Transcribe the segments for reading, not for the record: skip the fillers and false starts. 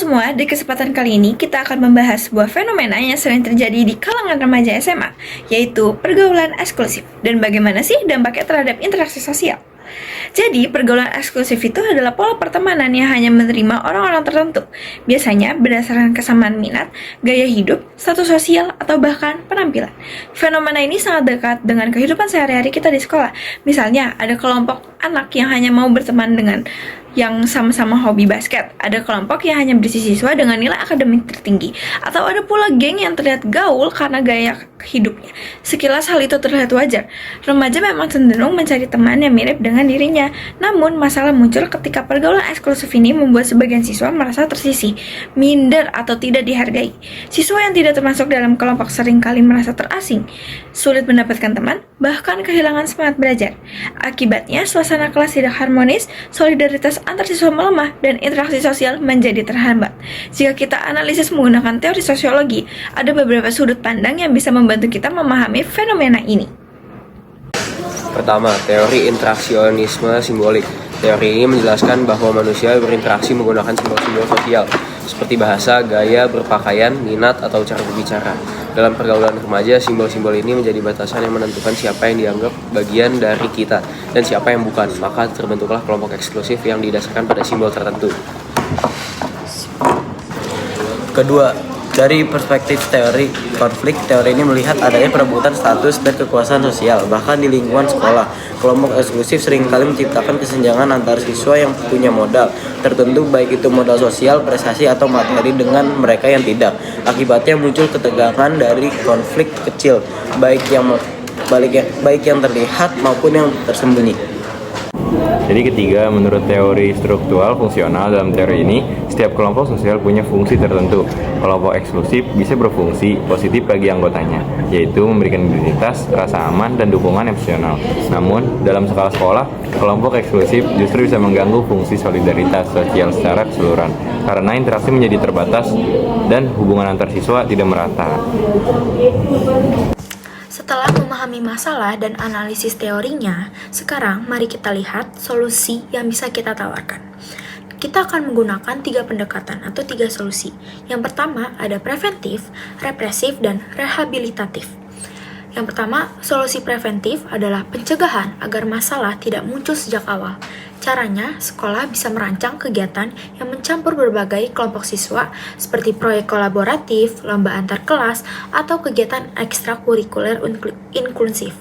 semua, di kesempatan kali ini kita akan membahas sebuah fenomena yang sering terjadi di kalangan remaja SMA, yaitu pergaulan eksklusif, dan bagaimana sih dampaknya terhadap interaksi sosial. Jadi, pergaulan eksklusif itu adalah pola pertemanan yang hanya menerima orang-orang tertentu, biasanya berdasarkan kesamaan minat, gaya hidup, status sosial, atau bahkan penampilan. Fenomena ini sangat dekat dengan kehidupan sehari-hari kita di sekolah. Misalnya, ada kelompok anak yang hanya mau berteman dengan yang sama-sama hobi basket, ada kelompok yang hanya berisi siswa dengan nilai akademik tertinggi, atau ada pula geng yang terlihat gaul karena gaya hidupnya. Sekilas hal itu terlihat wajar. Remaja memang cenderung mencari teman yang mirip dengan dirinya. Namun, masalah muncul ketika pergaulan eksklusif ini membuat sebagian siswa merasa tersisih, minder, atau tidak dihargai. Siswa yang tidak termasuk dalam kelompok seringkali merasa terasing, sulit mendapatkan teman, bahkan kehilangan semangat belajar. Akibatnya, suasana kelas tidak harmonis, solidaritas antar siswa melemah, dan interaksi sosial menjadi terhambat. Jika kita analisis menggunakan teori sosiologi, ada beberapa sudut pandang yang bisa membantu kita memahami fenomena ini. Pertama, teori interaksionisme simbolik. Teori ini menjelaskan bahwa manusia berinteraksi menggunakan simbol-simbol sosial, seperti bahasa, gaya, berpakaian, minat, atau cara berbicara. Dalam pergaulan remaja, simbol-simbol ini menjadi batasan yang menentukan siapa yang dianggap bagian dari kita dan siapa yang bukan. Maka terbentuklah kelompok eksklusif yang didasarkan pada simbol tertentu. Kedua, dari perspektif teori konflik, teori ini melihat adanya perebutan status dan kekuasaan sosial, bahkan di lingkungan sekolah. Kelompok eksklusif seringkali menciptakan kesenjangan antar siswa yang punya modal tertentu, baik itu modal sosial, prestasi, atau materi dengan mereka yang tidak. Akibatnya muncul ketegangan dari konflik kecil, baik yang terlihat maupun yang tersembunyi. Jadi ketiga, menurut teori struktural fungsional, dalam teori ini, setiap kelompok sosial punya fungsi tertentu. Kelompok eksklusif bisa berfungsi positif bagi anggotanya, yaitu memberikan identitas, rasa aman, dan dukungan emosional. Namun, dalam skala sekolah, kelompok eksklusif justru bisa mengganggu fungsi solidaritas sosial secara keseluruhan, karena interaksi menjadi terbatas dan hubungan antar siswa tidak merata. Setelah memahami masalah dan analisis teorinya, sekarang mari kita lihat solusi yang bisa kita tawarkan. Kita akan menggunakan 3 pendekatan atau 3 solusi. Yang pertama ada preventif, represif, dan rehabilitatif. Yang pertama, solusi preventif adalah pencegahan agar masalah tidak muncul sejak awal. Caranya, sekolah bisa merancang kegiatan yang mencampur berbagai kelompok siswa seperti proyek kolaboratif, lomba antar kelas, atau kegiatan ekstrakurikuler inklusif.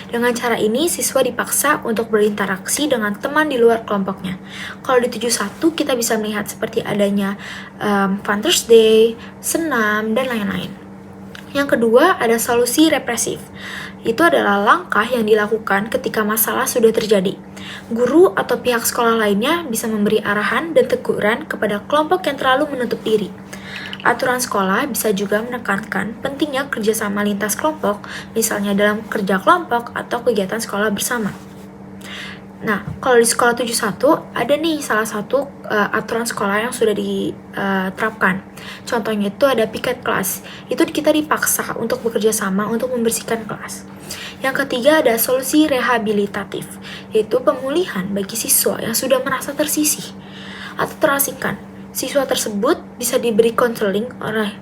Dengan cara ini, siswa dipaksa untuk berinteraksi dengan teman di luar kelompoknya. Kalau di 71, kita bisa melihat seperti adanya Fun Thursday, senam, dan lain-lain. Yang kedua, ada solusi represif. Itu adalah langkah yang dilakukan ketika masalah sudah terjadi. Guru atau pihak sekolah lainnya bisa memberi arahan dan teguran kepada kelompok yang terlalu menutup diri. Aturan sekolah bisa juga menekankan pentingnya kerjasama lintas kelompok, misalnya dalam kerja kelompok atau kegiatan sekolah bersama. Nah, kalau di sekolah 71 ada nih salah satu aturan sekolah yang sudah diterapkan. Contohnya itu ada piket kelas. Itu kita dipaksa untuk bekerja sama untuk membersihkan kelas. Yang ketiga ada solusi rehabilitatif, yaitu pemulihan bagi siswa yang sudah merasa tersisih atau terasingkan. Siswa tersebut bisa diberi konseling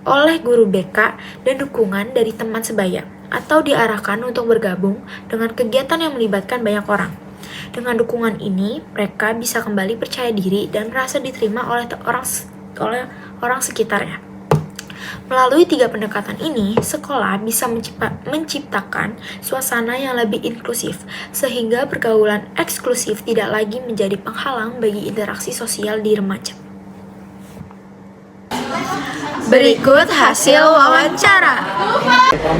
oleh guru BK dan dukungan dari teman sebaya, atau diarahkan untuk bergabung dengan kegiatan yang melibatkan banyak orang. Dengan dukungan ini, mereka bisa kembali percaya diri dan merasa diterima oleh orang sekitarnya. Melalui 3 pendekatan ini, sekolah bisa menciptakan suasana yang lebih inklusif, sehingga pergaulan eksklusif tidak lagi menjadi penghalang bagi interaksi sosial di remaja. Berikut hasil wawancara.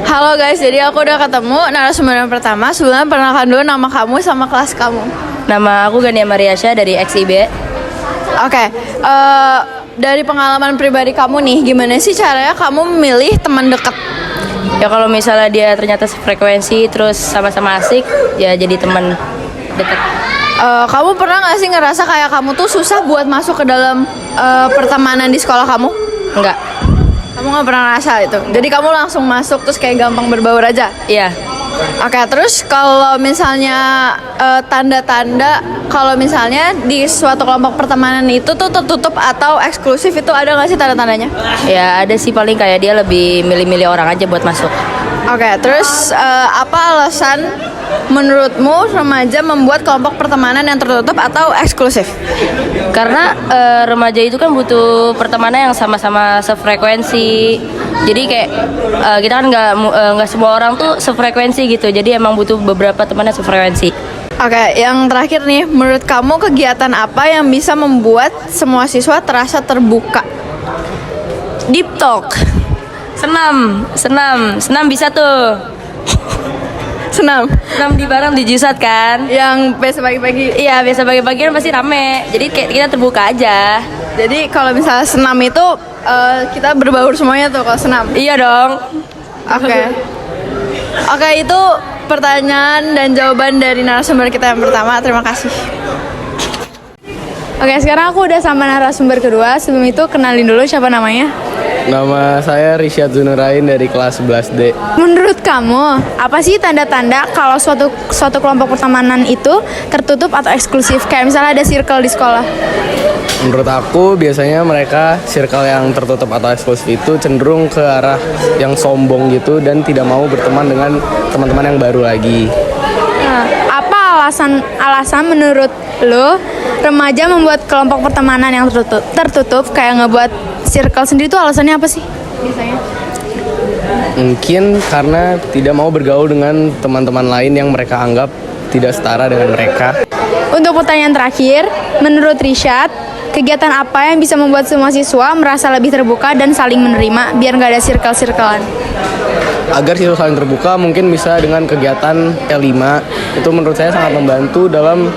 Halo guys, jadi aku udah ketemu narasumber yang pertama. Sebelumnya perkenalkan dulu nama kamu sama kelas kamu. Nama aku Gania Mariasya dari XIB. Oke, dari pengalaman pribadi kamu nih, gimana sih caranya kamu memilih teman dekat? Ya kalau misalnya dia ternyata sefrekuensi terus sama-sama asik, ya jadi teman dekat. Kamu pernah nggak sih ngerasa kayak kamu tuh susah buat masuk ke dalam pertemanan di sekolah kamu? Enggak. Kamu nggak pernah ngerasa itu? Jadi kamu langsung masuk terus kayak gampang berbaur aja? Iya. Oke, terus kalau misalnya tanda-tanda kalau misalnya di suatu kelompok pertemanan itu tuh tertutup atau eksklusif itu ada nggak sih tanda-tandanya? Ya ada sih paling kayak dia lebih milih-milih orang aja buat masuk. Oke, terus apa alasan menurutmu remaja membuat kelompok pertemanan yang tertutup atau eksklusif? Karena remaja itu kan butuh pertemanan yang sama-sama sefrekuensi. Jadi kayak kita kan nggak semua orang tuh sefrekuensi gitu. Jadi emang butuh beberapa teman yang sefrekuensi. Oke, yang terakhir nih, menurut kamu kegiatan apa yang bisa membuat semua siswa terasa terbuka? Deep talk. Senam bisa tuh. Senam. Senam di bareng di Jusat kan. Yang biasa pagi-pagi. Iya biasa pagi-pagi kan pasti rame. Jadi kayak kita terbuka aja. Jadi kalau misalnya senam itu kita berbaur semuanya tuh kalau senam. Iya dong. Oke. Oke, itu pertanyaan dan jawaban dari narasumber kita yang pertama. Terima kasih. Oke, sekarang aku udah sama narasumber kedua. Sebelum itu kenalin dulu siapa namanya. Nama saya Risyad Zunurain dari kelas 11D. Menurut kamu, apa sih tanda-tanda kalau suatu kelompok pertemanan itu tertutup atau eksklusif? Kayak misalnya ada circle di sekolah. Menurut aku biasanya mereka circle yang tertutup atau eksklusif itu cenderung ke arah yang sombong gitu dan tidak mau berteman dengan teman-teman yang baru lagi. Nah, apa alasan menurut lo remaja membuat kelompok pertemanan yang tertutup kayak ngebuat circle sendiri tuh alasannya apa sih biasanya? Mungkin karena tidak mau bergaul dengan teman-teman lain yang mereka anggap tidak setara dengan mereka. Untuk pertanyaan terakhir, menurut Rishad, kegiatan apa yang bisa membuat semua siswa merasa lebih terbuka dan saling menerima biar nggak ada circle-circlean? Agar siswa saling terbuka mungkin bisa dengan kegiatan L5. Itu menurut saya sangat membantu dalam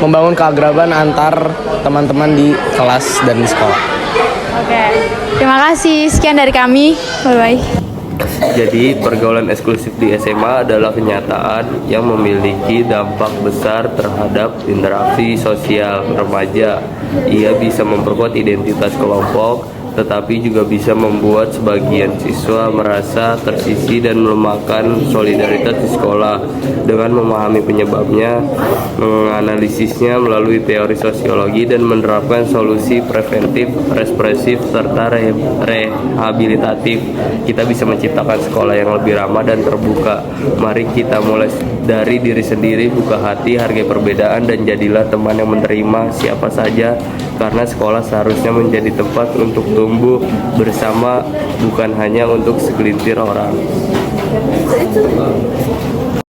membangun keakraban antar teman-teman di kelas dan di sekolah. Oke, terima kasih. Sekian dari kami. Bye-bye. Jadi pergaulan eksklusif di SMA adalah kenyataan yang memiliki dampak besar terhadap interaksi sosial remaja. Ia bisa memperkuat identitas kelompok, tetapi juga bisa membuat sebagian siswa merasa tersisih dan melemahkan solidaritas di sekolah. Dengan memahami penyebabnya, menganalisisnya melalui teori sosiologi dan menerapkan solusi preventif, represif, serta rehabilitatif, kita bisa menciptakan sekolah yang lebih ramah dan terbuka. Mari kita mulai dari diri sendiri, buka hati, hargai perbedaan, dan jadilah teman yang menerima siapa saja, karena sekolah seharusnya menjadi tempat untuk tumbuh bersama, bukan hanya untuk segelintir orang.